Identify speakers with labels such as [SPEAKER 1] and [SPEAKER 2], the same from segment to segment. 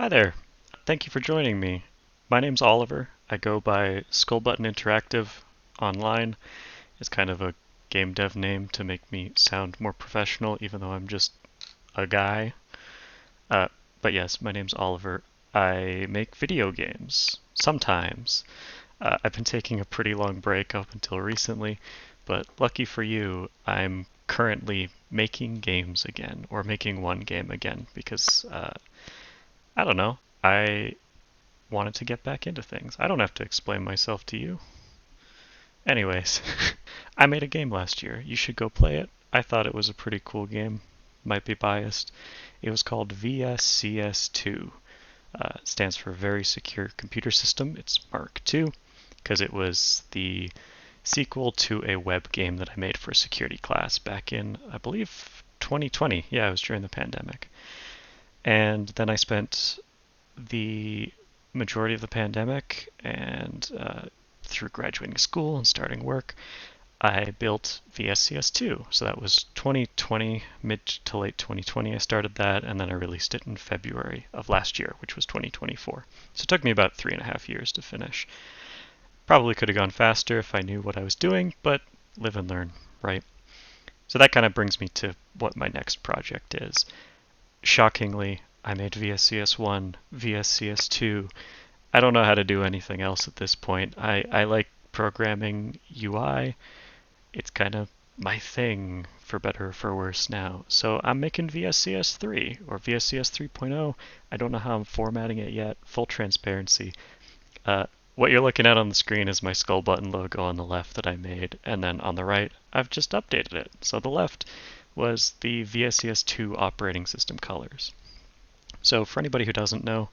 [SPEAKER 1] Hi there. Thank you for joining me. My name's Oliver. I go by Skullbutton Interactive online. It's kind of a game dev name to make me sound more professional, even though I'm just a guy. Uh, but yes, my name's Oliver. I make video games. Sometimes. I've been taking a pretty long break up until recently, but lucky for you, I'm currently making games again, or making one game again, because I don't know. I wanted to get back into things. I don't have to explain myself to you. Anyways, I made a game last year. You should go play it. I thought it was a pretty cool game. Might be biased. It was called VSCS-II. Stands for Very Secure Computer System. It's Mark II because it was the sequel to a web game that I made for a security class back in, I believe, 2020. Yeah, it was during the pandemic. And then I spent the majority of the pandemic and through graduating school and starting work, I built VSCS-II. So that was 2020, mid to late 2020 I started that, and then I released it in February of last year, which was 2024. So it took me about 3.5 years to finish. Probably could have gone faster if I knew what I was doing, but live and learn, right? So that kind of brings me to what my next project is. Shockingly, I made VSCS-I, VSCS-II. I don't know how to do anything else at this point. I like programming UI. It's kind of my thing, for better or for worse now. So I'm making VSCS-III or VSCS 3.0. I don't know how I'm formatting it yet. Full transparency. Uh, what you're looking at on the screen is my skull button logo on the left that I made, and then on the right, I've just updated it. So the left was the VSCS-II operating system colors. So for anybody who doesn't know,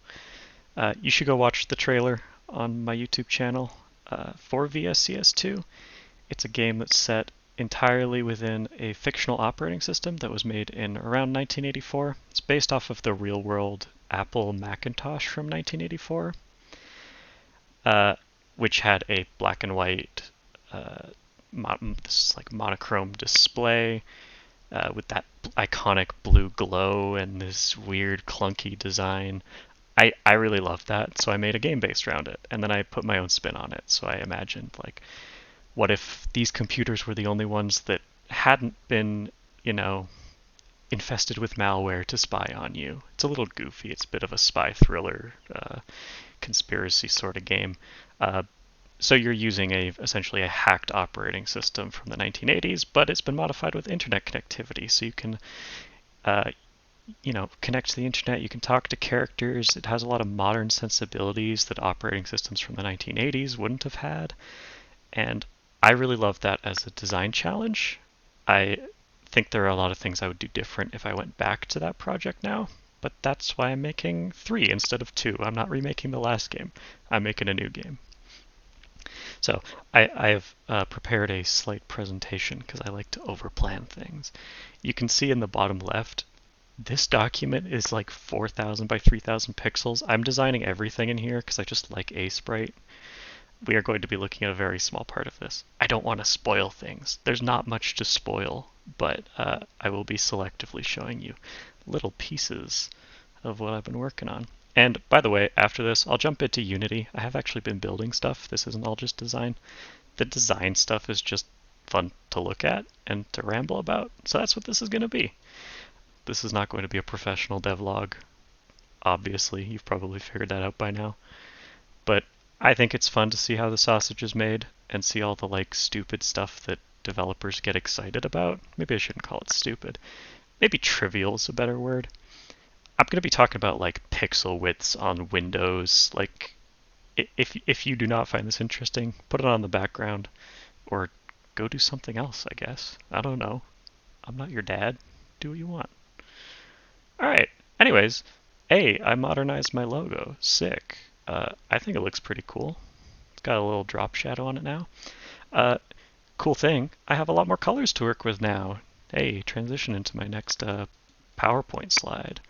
[SPEAKER 1] you should go watch the trailer on my YouTube channel for VSCS-II. It's a game that's set entirely within a fictional operating system that was made in around 1984. It's based off of the real-world Apple Macintosh from 1984, which had a black and white, this like monochrome display with that iconic blue glow and this weird clunky design. I really loved that, so I made a game based around it, and then I put my own spin on it. So I imagined, like, what if these computers were the only ones that hadn't been, infested with malware to spy on you? It's a little goofy. It's a bit of a spy thriller, conspiracy sort of game. Uh, so you're using essentially a hacked operating system from the 1980s, but it's been modified with internet connectivity, so you can uh, connect to the internet. You can talk to characters. It has a lot of modern sensibilities that operating systems from the 1980s wouldn't have had. And I really love that as a design challenge. I think there are a lot of things I would do different if I went back to that project now. But that's why I'm making 3 instead of 2. I'm not remaking the last game. I'm making a new game. So I've prepared a slight presentation because I like to overplan things. You can see in the bottom left, this document is like 4,000 by 3,000 pixels. I'm designing everything in here because I just like Sprite. We are going to be looking at a very small part of this. I don't want to spoil things. There's not much to spoil, but I will be selectively showing you little pieces of what I've been working on. And by the way, after this, I'll jump into Unity. I have actually been building stuff. This isn't all just design. The design stuff is just fun to look at and to ramble about. So that's what this is going to be. This is not going to be a professional devlog. Obviously, you've probably figured that out by now. But I think it's fun to see how the sausage is made and see all the like stupid stuff that developers get excited about. Maybe I shouldn't call it stupid. Maybe trivial is a better word. I'm going to be talking about like pixel widths on Windows. Like, if you do not find this interesting, put it on the background or go do something else, I guess. I don't know. I'm not your dad. Do what you want. All right. Anyways, I modernized my logo. Sick. I think it looks pretty cool. It's got a little drop shadow on it now. Uh, cool thing, I have a lot more colors to work with now. Hey, transition into my next PowerPoint slide.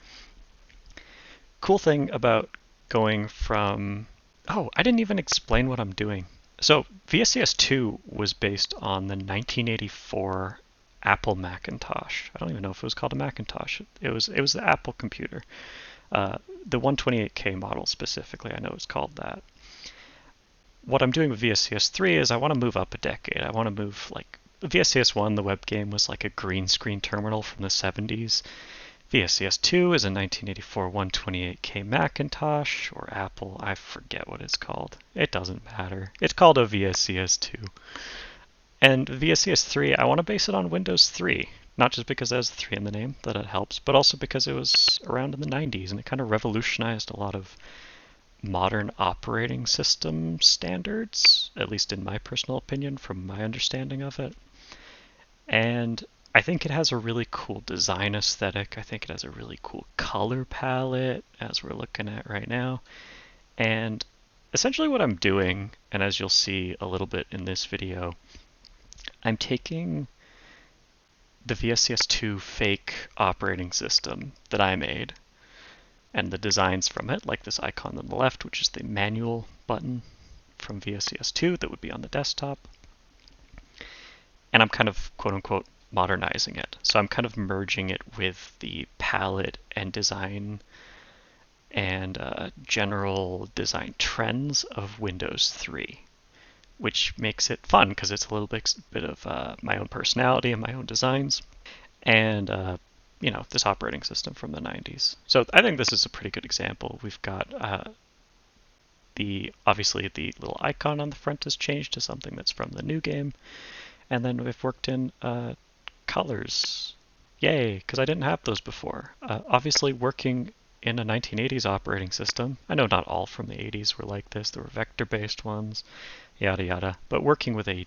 [SPEAKER 1] Cool thing about going from... Oh, I didn't even explain what I'm doing. So VSCS-II was based on the 1984 Apple Macintosh. I don't even know if it was called a Macintosh. It was the Apple computer. the 128K model specifically, I know it's called that. What I'm doing with VSCS-III is I want to move up a decade. I want to move like VSCS-I, the web game, was like a green screen terminal from the 70s. VSCS-II is a 1984 128K Macintosh or Apple. I forget what it's called. It doesn't matter. It's called a VSCS-II. And VSCS-III, I want to base it on Windows 3. Not just because it has 3 in the name, that it helps, but also because it was around in the 90s and it kind of revolutionized a lot of modern operating system standards, at least in my personal opinion, from my understanding of it. And I think it has a really cool design aesthetic. I think it has a really cool color palette, as we're looking at right now. And essentially what I'm doing, and as you'll see a little bit in this video, I'm taking the VSCS-II fake operating system that I made and the designs from it, like this icon on the left, which is the manual button from VSCS-II that would be on the desktop. And I'm kind of, quote unquote, modernizing it. So I'm kind of merging it with the palette and design and general design trends of Windows 3, which makes it fun because it's a little bit of my own personality and my own designs. And this operating system from the 90s. So I think this is a pretty good example. We've got obviously the little icon on the front has changed to something that's from the new game. And then we've worked in colors. Yay, because I didn't have those before. Obviously working in a 1980s operating system. I know not all from the 80s were like this. There were vector-based ones, yada yada. But working with a,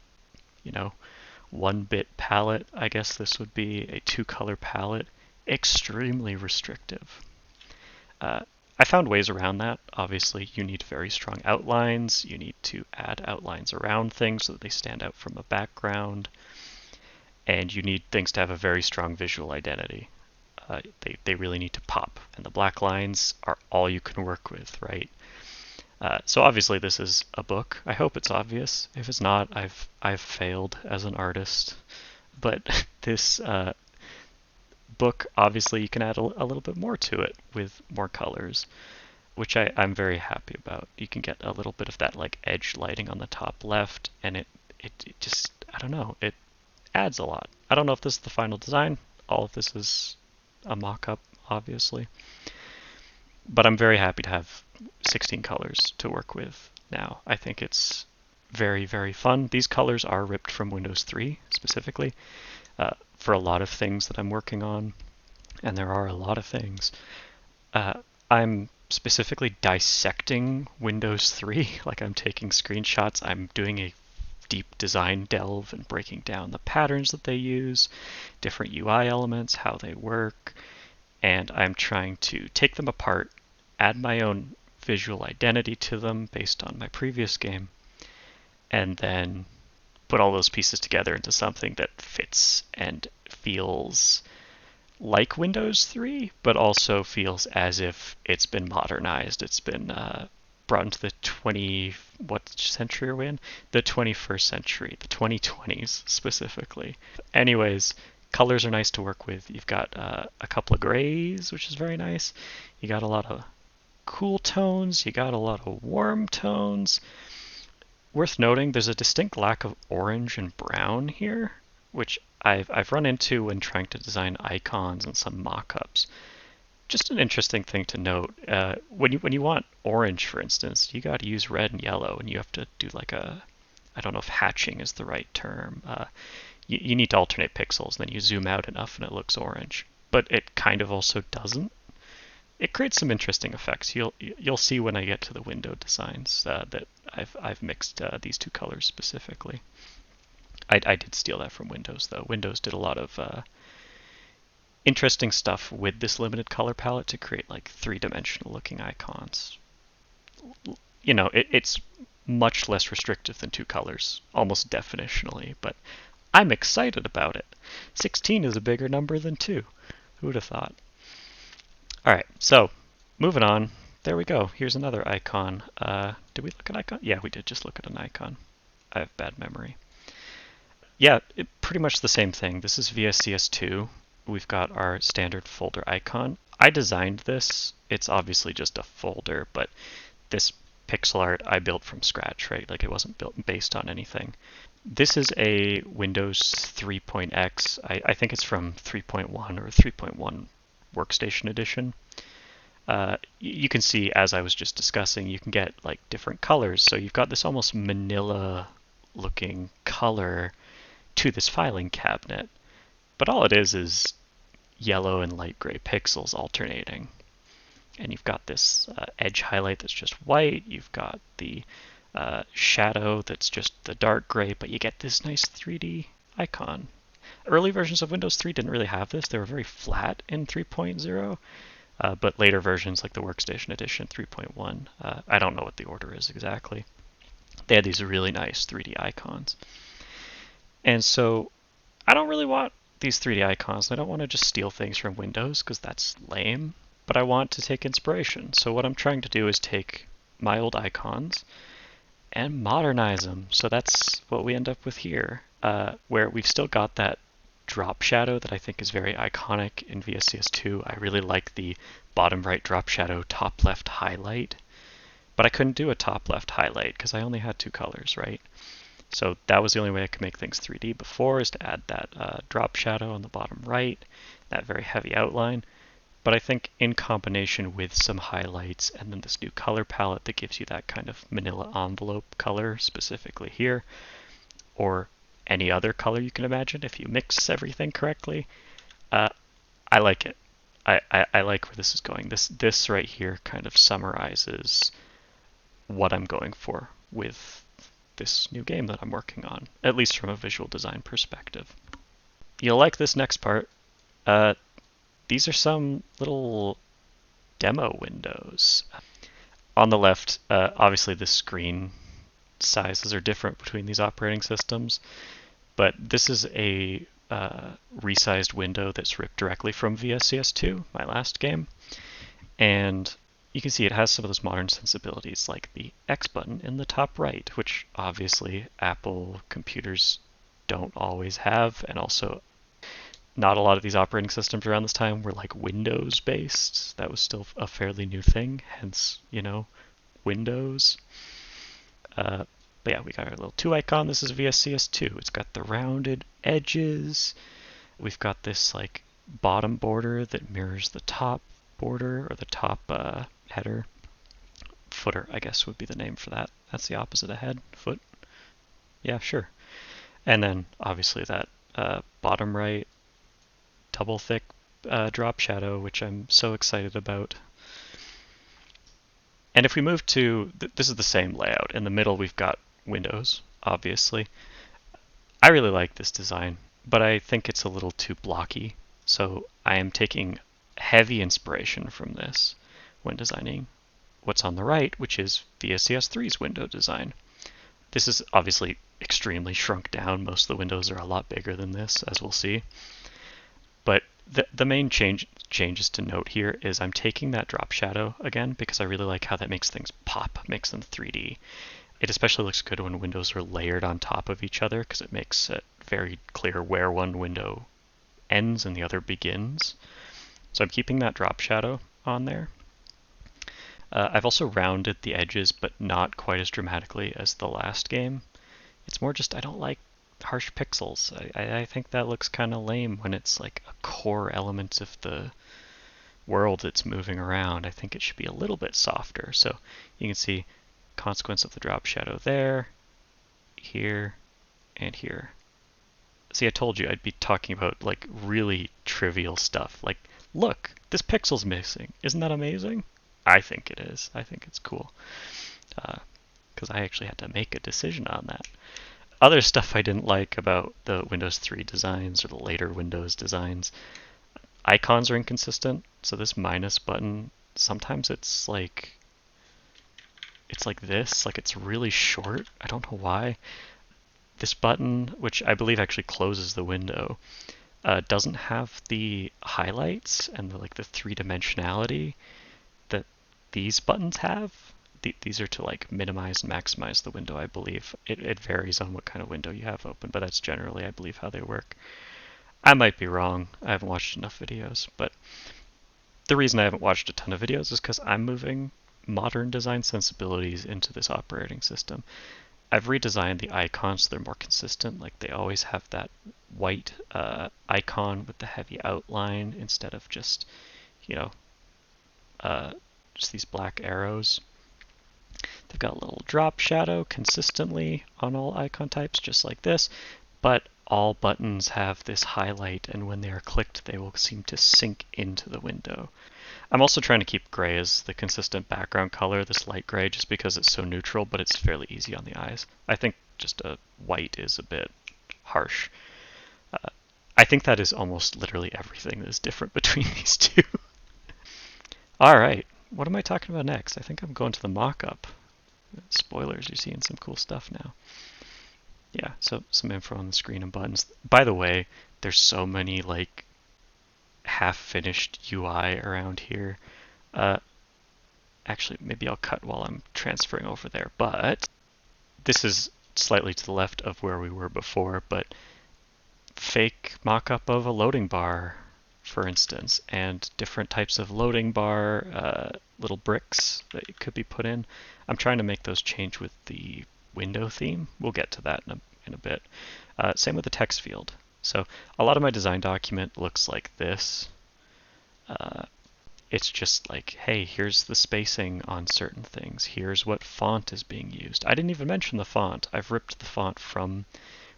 [SPEAKER 1] 1-bit palette, I guess this would be a 2-color palette, extremely restrictive. I found ways around that. Obviously, you need very strong outlines. You need to add outlines around things so that they stand out from a background. And you need things to have a very strong visual identity. They really need to pop. And the black lines are all you can work with, right? So obviously this is a book. I hope it's obvious. If it's not, I've failed as an artist. But this book, obviously you can add a little bit more to it with more colors, which I'm very happy about. You can get a little bit of that like edge lighting on the top left, and it just, I don't know, it adds a lot. I don't know if this is the final design. All of this is a mock-up, obviously. But I'm very happy to have 16 colors to work with now. I think it's very, very fun. These colors are ripped from Windows 3 specifically for a lot of things that I'm working on, and there are a lot of things. I'm specifically dissecting Windows 3, like I'm taking screenshots. I'm doing a deep design delve and breaking down the patterns that they use, different UI elements, how they work, and I'm trying to take them apart, add my own visual identity to them based on my previous game, and then put all those pieces together into something that fits and feels like Windows 3, but also feels as if it's been modernized. It's been brought into the what century are we in? The 21st century, the 2020s specifically. Anyways, colors are nice to work with. You've got a couple of grays, which is very nice. You got a lot of cool tones. You got a lot of warm tones. Worth noting, there's a distinct lack of orange and brown here, which I've run into when trying to design icons and some mock-ups. Just an interesting thing to note. When you want orange, for instance, you got to use red and yellow, and you have to do like I don't know if hatching is the right term. You need to alternate pixels, then you zoom out enough and it looks orange. But it kind of also doesn't. It creates some interesting effects. You'll see when I get to the window designs that I've mixed these two colors specifically. I did steal that from Windows though. Windows did a lot of interesting stuff with this limited color palette to create like 3-dimensional looking icons. It's much less restrictive than 2 colors, almost definitionally, but I'm excited about it. 16 is a bigger number than 2. Who would have thought? All right, so moving on. There we go. Here's another icon. Did we look at icon? Yeah, we did just look at an icon. I have bad memory. Yeah, pretty much the same thing. This is VSCS-II. we've got our standard folder icon. I designed this. It's obviously just a folder, but this pixel art I built from scratch, right? Like it wasn't built based on anything. This is a Windows 3.x. I think it's from 3.1 or 3.1 Workstation Edition. You can see, as I was just discussing, you can get like different colors. So you've got this almost manila looking color to this filing cabinet. But all it is yellow and light gray pixels alternating. And you've got this edge highlight that's just white. You've got the shadow that's just the dark gray, but you get this nice 3D icon. Early versions of Windows 3 didn't really have this. They were very flat in 3.0, but later versions like the Workstation Edition 3.1, I don't know what the order is exactly. They had these really nice 3D icons. And so I don't really want these 3D icons. I don't want to just steal things from Windows because that's lame, but I want to take inspiration. So what I'm trying to do is take my old icons and modernize them. So that's what we end up with here, where we've still got that drop shadow that I think is very iconic in VSCS-II. I really like the bottom right drop shadow, top left highlight, but I couldn't do a top left highlight because I only had two colors, right? So that was the only way I could make things 3D before, is to add that drop shadow on the bottom right, that very heavy outline. But I think in combination with some highlights and then this new color palette that gives you that kind of manila envelope color specifically here, or any other color you can imagine if you mix everything correctly, I like it. I like where this is going. This right here kind of summarizes what I'm going for with this new game that I'm working on, at least from a visual design perspective. You'll like this next part. These are some little demo windows. On the left, obviously the screen sizes are different between these operating systems, but this is a resized window that's ripped directly from VSCS-II, my last game. And you can see it has some of those modern sensibilities, like the X button in the top right, which obviously Apple computers don't always have, and also not a lot of these operating systems around this time were like Windows based. That was still a fairly new thing, hence, Windows. But yeah, we got our little 2 icon. This is VSCS-II. It's got the rounded edges. We've got this like bottom border that mirrors the top border, or the top header. Footer, I guess, would be the name for that. That's the opposite of head. Foot. Yeah, sure. And then obviously that bottom right double thick drop shadow, which I'm so excited about. And if we move to, this is the same layout. In the middle, we've got Windows, obviously. I really like this design, but I think it's a little too blocky. So I am taking heavy inspiration from this when designing what's on the right, which is VSCS-III's window design. This is obviously extremely shrunk down. Most of the windows are a lot bigger than this, as we'll see. But the main changes to note here is I'm taking that drop shadow again because I really like how that makes things pop, makes them 3D. It especially looks good when windows are layered on top of each other because it makes it very clear where one window ends and the other begins. So I'm keeping that drop shadow on there. I've also rounded the edges, but not quite as dramatically as the last game. It's more just I don't like harsh pixels. I think that looks kind of lame when it's like a core element of the world that's moving around. I think it should be a little bit softer. So you can see consequence of the drop shadow there, here, and here. See, I told you I'd be talking about like really trivial stuff. Like, look, this pixel's missing. Isn't that amazing? I think it is. I think it's cool. Because I actually had to make a decision on that. Other stuff I didn't like about the Windows 3 designs or the later Windows designs, icons are inconsistent. So this minus button, sometimes it's like this, like it's really short. I don't know why. This button, which I believe actually closes the window, doesn't have the highlights and the three-dimensionality that these buttons have. These are to like minimize and maximize the window, I believe. It varies on what kind of window you have open, but that's generally, I believe, how they work. I might be wrong. I haven't watched enough videos, but the reason I haven't watched a ton of videos is because I'm moving modern design sensibilities into this operating system. I've redesigned the icons so they're more consistent. Like they always have that white icon with the heavy outline instead of just, you know, just these black arrows. They've got a little drop shadow consistently on all icon types, just like this, but all buttons have this highlight, and when they are clicked, they will seem to sink into the window. I'm also trying to keep gray as the consistent background color, this light gray, just because it's so neutral, but it's fairly easy on the eyes. I think just a white is a bit harsh. I think that is almost literally everything that is different between these two. All right, what am I talking about next? I think I'm going to the mock-up. Spoilers, you're seeing some cool stuff now. Yeah, so some info on the screen and buttons. By the way, there's so many like half-finished UI around here. Actually, maybe I'll cut while I'm transferring over there, but this is slightly to the left of where we were before, but fake mock-up of a loading bar, for instance, and different types of loading bar, little bricks that could be put in. I'm trying to make those change with the window theme. We'll get to that in a bit. Same with the text field. So a lot of my design document looks like this. It's just like, hey, here's the spacing on certain things. Here's what font is being used. I didn't even mention the font. I've ripped the font from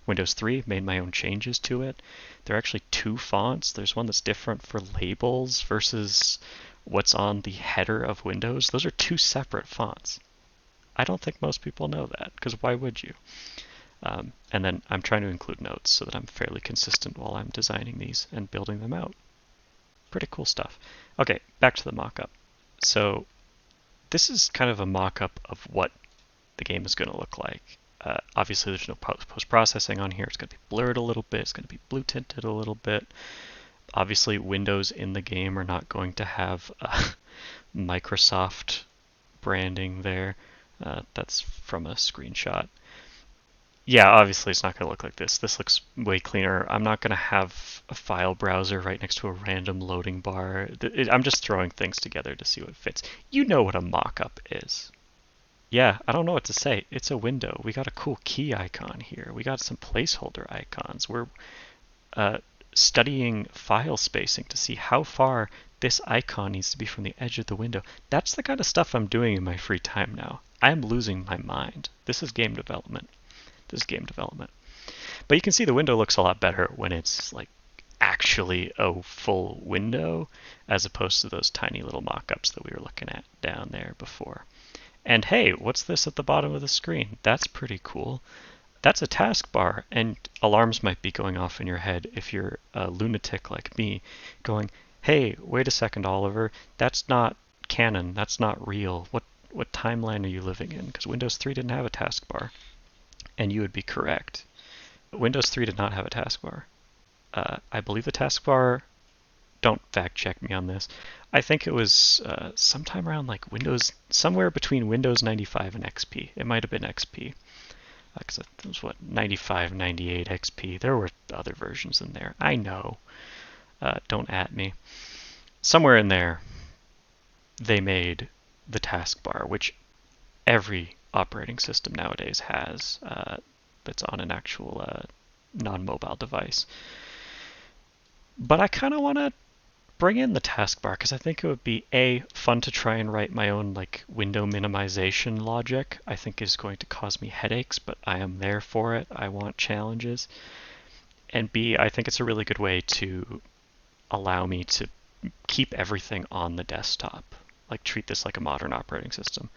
[SPEAKER 1] Windows 3, made my own changes to it. There are actually two fonts. There's one that's different for labels versus what's on the header of Windows. Those are two separate fonts. I don't think most people know that, because why would you? And then I'm trying to include notes so that I'm fairly consistent while I'm designing these and building them out. Pretty cool stuff. Okay, back to the mock-up. So this is kind of a mock-up of what the game is going to look like. Obviously, there's no post-processing on here. It's going to be blurred a little bit. It's going to be blue-tinted a little bit. Obviously, windows in the game are not going to have Microsoft branding there. That's from a screenshot. Yeah, obviously it's not going to look like this. This looks way cleaner. I'm not going to have a file browser right next to a random loading bar. I'm just throwing things together to see what fits. You know what a mock-up is. Yeah, I don't know what to say. It's a window. We got a cool key icon here. We got some placeholder icons. We're studying file spacing to see how far this icon needs to be from the edge of the window. That's the kind of stuff I'm doing in my free time now. I'm losing my mind. This is game development. But you can see the window looks a lot better when it's like actually a full window as opposed to those tiny little mock-ups that we were looking at down there before. And hey, what's this at the bottom of the screen? That's pretty cool. That's a taskbar, and alarms might be going off in your head if you're a lunatic like me, going, hey, wait a second, Oliver, that's not canon, that's not real. What timeline are you living in? Because Windows 3 didn't have a taskbar. And you would be correct. Windows 3 did not have a taskbar. I believe the taskbar, don't fact check me on this, I think it was sometime around like somewhere between Windows 95 and XP. It might have been XP. Because it was 95, 98 XP. There were other versions in there. I know. Don't at me. Somewhere in there, they made the taskbar, which every operating system nowadays has that's on an actual non-mobile device. But I kind of want to bring in the taskbar because I think it would be fun to try and write my own like window minimization logic. I think is going to cause me headaches, but I am there for it. I want challenges. And B, I think it's a really good way to allow me to keep everything on the desktop. Like treat this like a modern operating system.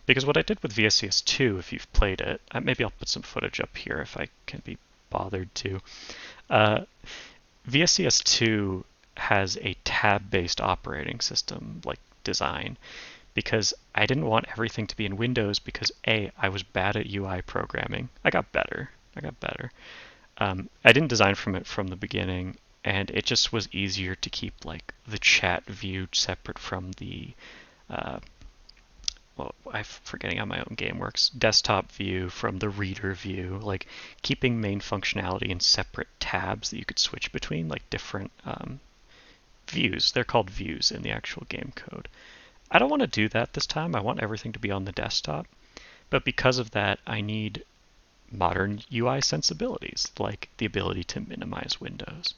[SPEAKER 1] Because what I did with VSCS-II, if you've played it, maybe I'll put some footage up here if I can be bothered to. VSCS-II has a tab-based operating system like design because I didn't want everything to be in Windows because I was bad at UI programming. I got better. I didn't design from it from the beginning, and it just was easier to keep like the chat view separate from the well, I'm forgetting how my own game works. Desktop view from the reader view, like keeping main functionality in separate tabs that you could switch between, like different views. They're called views in the actual game code. I don't want to do that this time. I want everything to be on the desktop. But because of that, I need modern UI sensibilities, like the ability to minimize windows.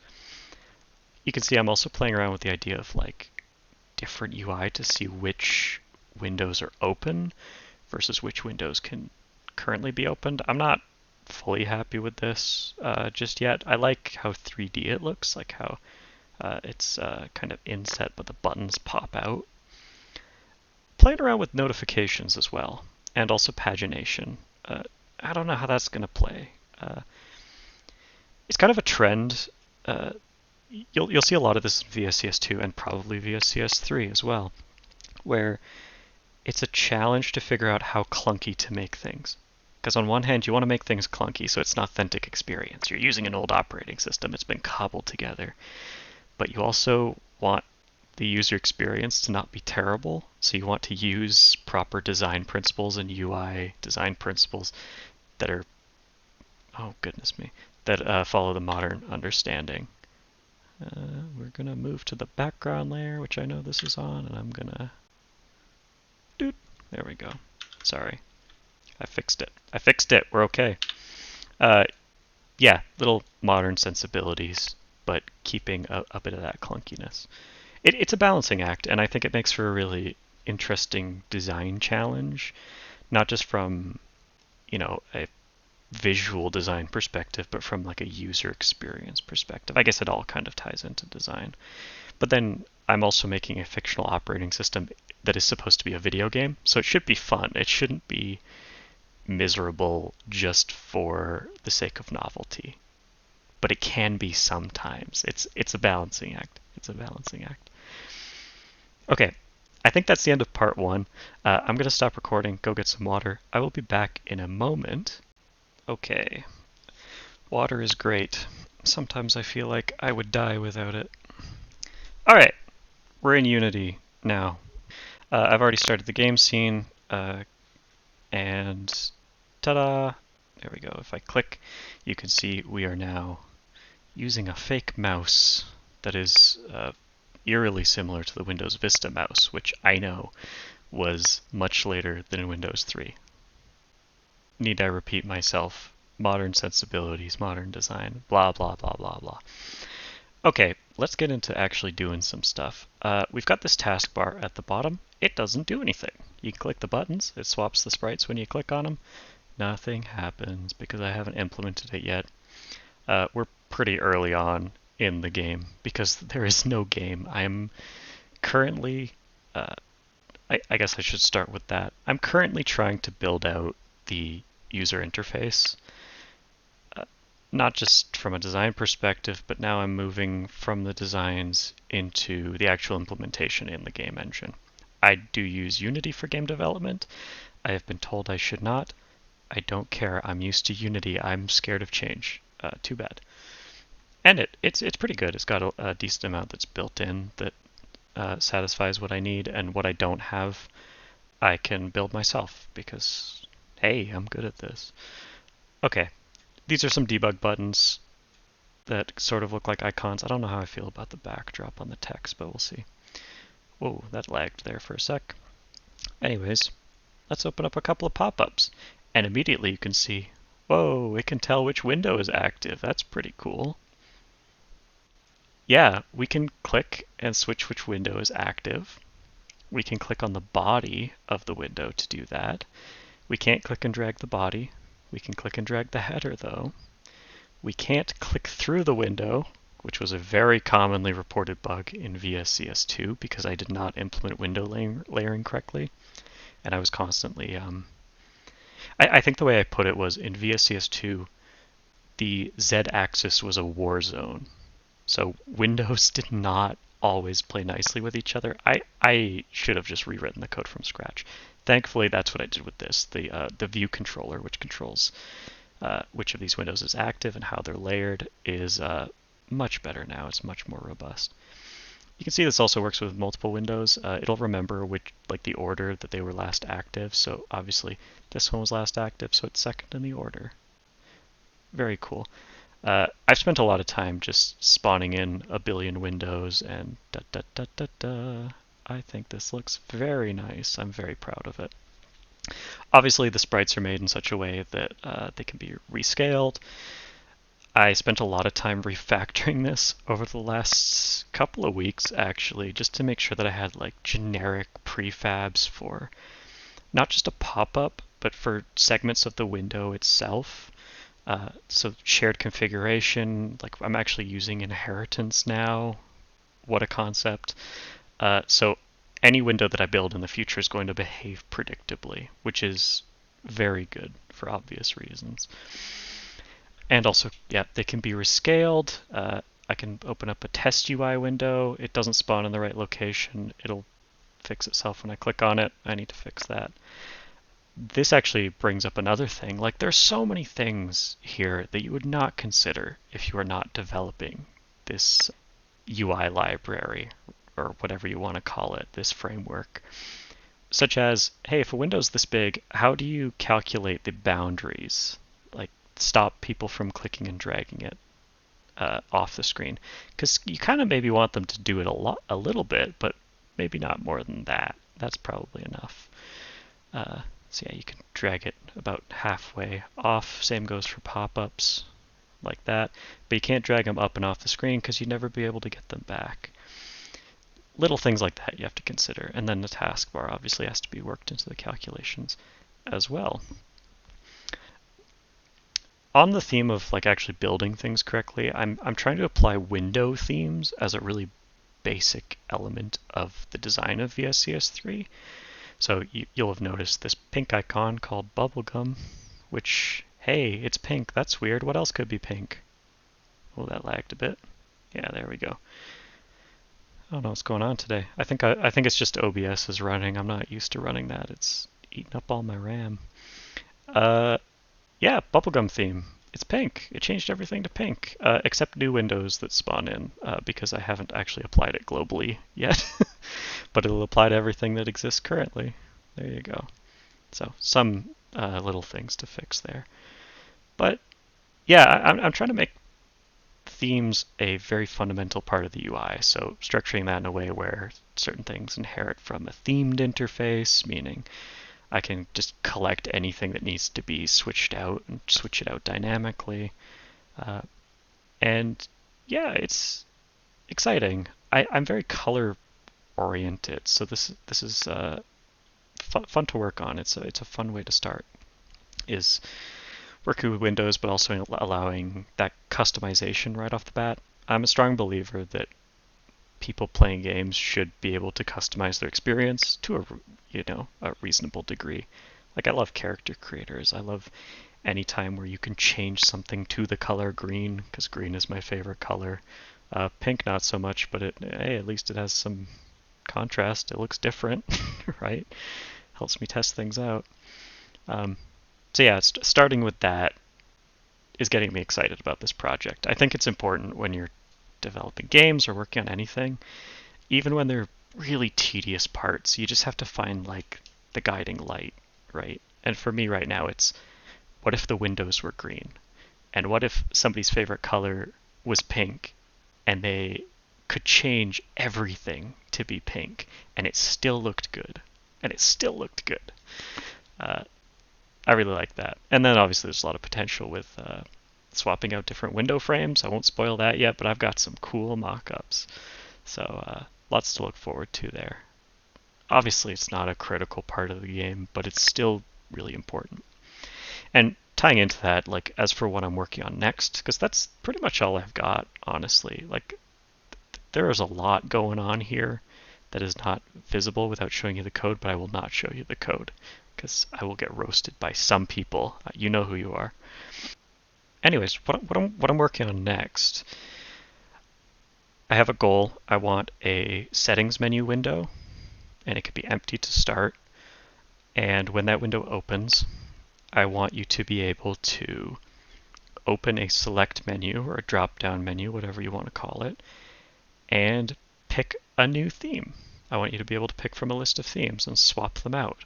[SPEAKER 1] You can see I'm also playing around with the idea of like different UI to see which windows are open versus which windows can currently be opened. I'm not fully happy with this just yet. I like how 3D it looks, like how it's kind of inset but the buttons pop out. Playing around with notifications as well, and also pagination. I don't know how that's going to play. It's kind of a trend. You'll see a lot of this in VSCS-II and probably VSCS-III as well, where it's a challenge to figure out how clunky to make things. Because on one hand, you want to make things clunky so it's an authentic experience. You're using an old operating system. It's been cobbled together. But you also want the user experience to not be terrible. So you want to use proper design principles and UI design principles that are, oh goodness me, that follow the modern understanding. We're going to move to the background layer, which I know this is on, and I'm going to... Doot. There we go. Sorry. I fixed it. I fixed it. We're okay. Yeah, little modern sensibilities, but keeping a bit of that clunkiness. It's a balancing act, and I think it makes for a really interesting design challenge, not just from, a visual design perspective, but from like a user experience perspective. I guess it all kind of ties into design. But then I'm also making a fictional operating system that is supposed to be a video game, so it should be fun. It shouldn't be miserable just for the sake of novelty. But it can be sometimes. It's a balancing act. It's a balancing act. Okay, I think that's the end of part one. I'm going to stop recording, go get some water. I will be back in a moment. Okay, water is great. Sometimes I feel like I would die without it. All right, we're in Unity now. I've already started the game scene, and ta-da! There we go. If I click, you can see we are now using a fake mouse that is eerily similar to the Windows Vista mouse, which I know was much later than in Windows 3. Need I repeat myself? Modern sensibilities, modern design, blah, blah, blah, blah, blah. Okay, let's get into actually doing some stuff. We've got this taskbar at the bottom. It doesn't do anything. You can click the buttons. It swaps the sprites when you click on them. Nothing happens because I haven't implemented it yet. We're pretty early on in the game because there is no game. I'm currently, I guess I should start with that. I'm currently trying to build out the user interface, not just from a design perspective, but now I'm moving from the designs into the actual implementation in the game engine. I do use Unity for game development. I have been told I should not. I don't care. I'm used to Unity. I'm scared of change. Too bad. And it's pretty good. It's got a decent amount that's built in that satisfies what I need, and what I don't have, I can build myself because, hey, I'm good at this. Okay, these are some debug buttons that sort of look like icons. I don't know how I feel about the backdrop on the text, but we'll see. Whoa, that lagged there for a sec. Anyways, let's open up a couple of pop-ups, and immediately you can see, whoa, it can tell which window is active. That's pretty cool. Yeah, we can click and switch which window is active. We can click on the body of the window to do that. We can't click and drag the body. We can click and drag the header, though. We can't click through the window, which was a very commonly reported bug in VSCS-II because I did not implement window layering correctly. And I was constantly... I think the way I put it was, in VSCS-II, the Z-axis was a war zone. So windows did not always play nicely with each other. I should have just rewritten the code from scratch. Thankfully, that's what I did with this. The view controller, which controls which of these windows is active and how they're layered, is much better now. It's much more robust. You can see this also works with multiple windows. It'll remember which, like the order that they were last active. So obviously this one was last active, so it's second in the order. Very cool. I've spent a lot of time just spawning in a billion windows and da da da da da. I think this looks very nice. I'm very proud of it. Obviously, the sprites are made in such a way that they can be rescaled. I spent a lot of time refactoring this over the last couple of weeks, actually, just to make sure that I had like generic prefabs for not just a pop-up, but for segments of the window itself. So shared configuration, like I'm actually using inheritance now. What a concept. So any window that I build in the future is going to behave predictably, which is very good for obvious reasons. And also, yeah, they can be rescaled. I can open up a test UI window. It doesn't spawn in the right location. It'll fix itself when I click on it. I need to fix that. This actually brings up another thing. Like, there's so many things here that you would not consider if you are not developing this UI library, or whatever you want to call it, this framework. Such as, hey, if a window's this big, how do you calculate the boundaries? Like, stop people from clicking and dragging it off the screen, because you kind of maybe want them to do it a little bit, but maybe not more than that. That's probably enough. So yeah, you can drag it about halfway off. Same goes for pop-ups, like that. But you can't drag them up and off the screen because you'd never be able to get them back. Little things like that you have to consider. And then the taskbar obviously has to be worked into the calculations as well. On the theme of like actually building things correctly, I'm trying to apply window themes as a really basic element of the design of VSCS-III. So you'll have noticed this pink icon called Bubblegum, which, hey, it's pink. That's weird. What else could be pink? Oh, that lagged a bit. Yeah, there we go. I don't know what's going on today. I think it's just OBS is running. I'm not used to running that. It's eating up all my RAM. Yeah, Bubblegum theme. It's pink. It changed everything to pink, except new windows that spawn in, because I haven't actually applied it globally yet. But it'll apply to everything that exists currently. There you go. So some little things to fix there. But yeah, I'm trying to make themes a very fundamental part of the UI. So structuring that in a way where certain things inherit from a themed interface, meaning I can just collect anything that needs to be switched out and switch it out dynamically. And yeah, it's exciting. I'm very color oriented, so this is fun to work on. It's a fun way to start, is working with windows, but also allowing that customization right off the bat. I'm a strong believer that people playing games should be able to customize their experience to a reasonable degree. Like, I love character creators. I love any time where you can change something to the color green, because green is my favorite color. Pink not so much, but hey, at least it has some contrast. It looks different, right? Helps me test things out. So yeah, starting with that is getting me excited about this project. I think it's important when you're developing games or working on anything, even when they're really tedious parts, you just have to find like the guiding light, right? And for me right now, it's what if the windows were green? And what if somebody's favorite color was pink and they could change everything to be pink and it still looked good? And it still looked good. I really like that. And then obviously there's a lot of potential with swapping out different window frames. I won't spoil that yet, but I've got some cool mock-ups. So lots to look forward to there. Obviously it's not a critical part of the game, but it's still really important. And tying into that, like, as for what I'm working on next, because that's pretty much all I've got, honestly. Like, there is a lot going on here that is not visible without showing you the code, but I will not show you the code because I will get roasted by some people. You know who you are. Anyways, what I'm working on next, I have a goal. I want a settings menu window, and it could be empty to start. And when that window opens, I want you to be able to open a select menu or a drop-down menu, whatever you want to call it, and pick a new theme. I want you to be able to pick from a list of themes and swap them out.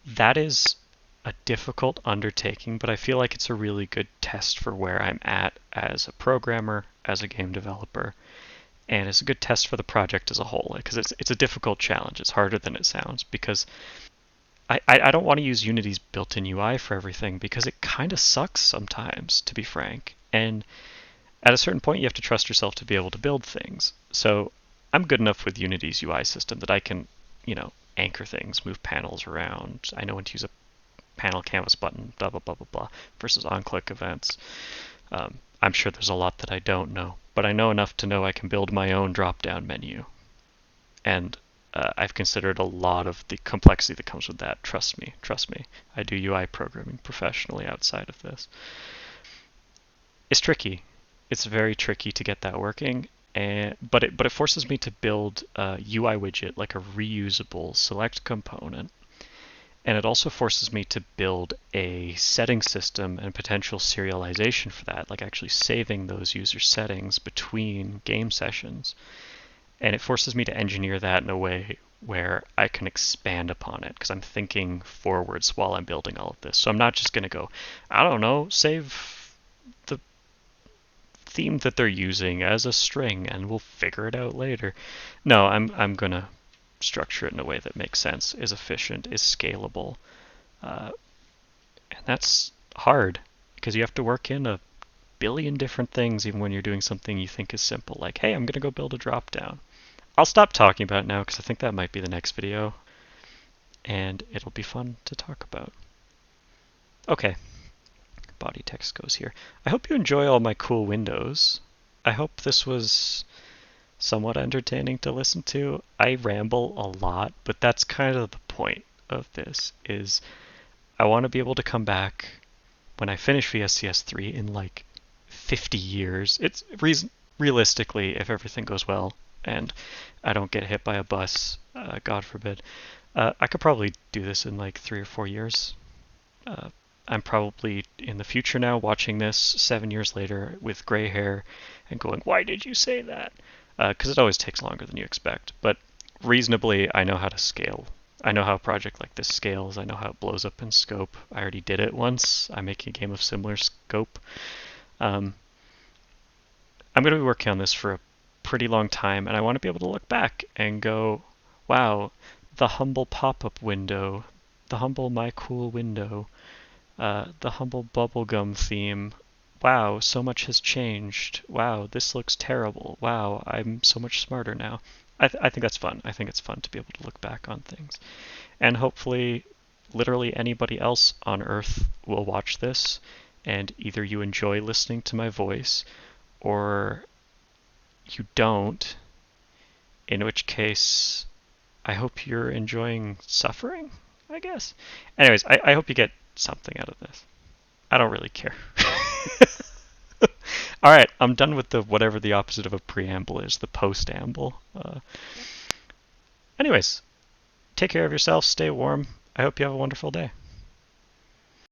[SPEAKER 1] That is a difficult undertaking, but I feel like it's a really good test for where I'm at as a programmer, as a game developer, and it's a good test for the project as a whole, because it's a difficult challenge. It's harder than it sounds, because I don't want to use Unity's built-in UI for everything, because it kind of sucks sometimes, to be frank. And at a certain point, you have to trust yourself to be able to build things. So I'm good enough with Unity's UI system that I can, anchor things, move panels around. I know when to use a panel canvas button, blah, blah, blah, blah, blah, versus on-click events. I'm sure there's a lot that I don't know, but I know enough to know I can build my own drop-down menu. And I've considered a lot of the complexity that comes with that. Trust me. I do UI programming professionally outside of this. It's tricky. It's very tricky to get that working. But it forces me to build a UI widget, like a reusable select component. And it also forces me to build a setting system and potential serialization for that, like actually saving those user settings between game sessions. And it forces me to engineer that in a way where I can expand upon it, because I'm thinking forwards while I'm building all of this. So I'm not just going to go, I don't know, save the theme that they're using as a string and we'll figure it out later. No, I'm going to structure it in a way that makes sense, is efficient, is scalable. And that's hard, because you have to work in a billion different things even when you're doing something you think is simple, like, hey, I'm going to go build a drop-down. I'll stop talking about it now, because I think that might be the next video, and it'll be fun to talk about. Okay, body text goes here. I hope you enjoy all my cool windows. I hope this was somewhat entertaining to listen to. I ramble a lot, but that's kind of the point of this, is I want to be able to come back when I finish VSCS 3 in like 50 years. It's realistically, if everything goes well and I don't get hit by a bus, God forbid, I could probably do this in like 3 or 4 years. I'm probably in the future now watching this 7 years later with gray hair and going, why did you say that? Because it always takes longer than you expect. But reasonably, I know how to scale. I know how a project like this scales. I know how it blows up in scope. I already did it once. I'm making a game of similar scope. I'm going to be working on this for a pretty long time, and I want to be able to look back and go, wow, the humble pop-up window, the humble My Cool window, the humble Bubblegum theme. Wow, so much has changed. Wow, this looks terrible. Wow, I'm so much smarter now. I think that's fun. I think it's fun to be able to look back on things. And hopefully, literally anybody else on Earth will watch this, and either you enjoy listening to my voice, or you don't, in which case I hope you're enjoying suffering, I guess. Anyways, I hope you get something out of this. I don't really care. All right, I'm done with the whatever the opposite of a preamble is, the postamble. Anyways, take care of yourself, stay warm. I hope you have a wonderful day.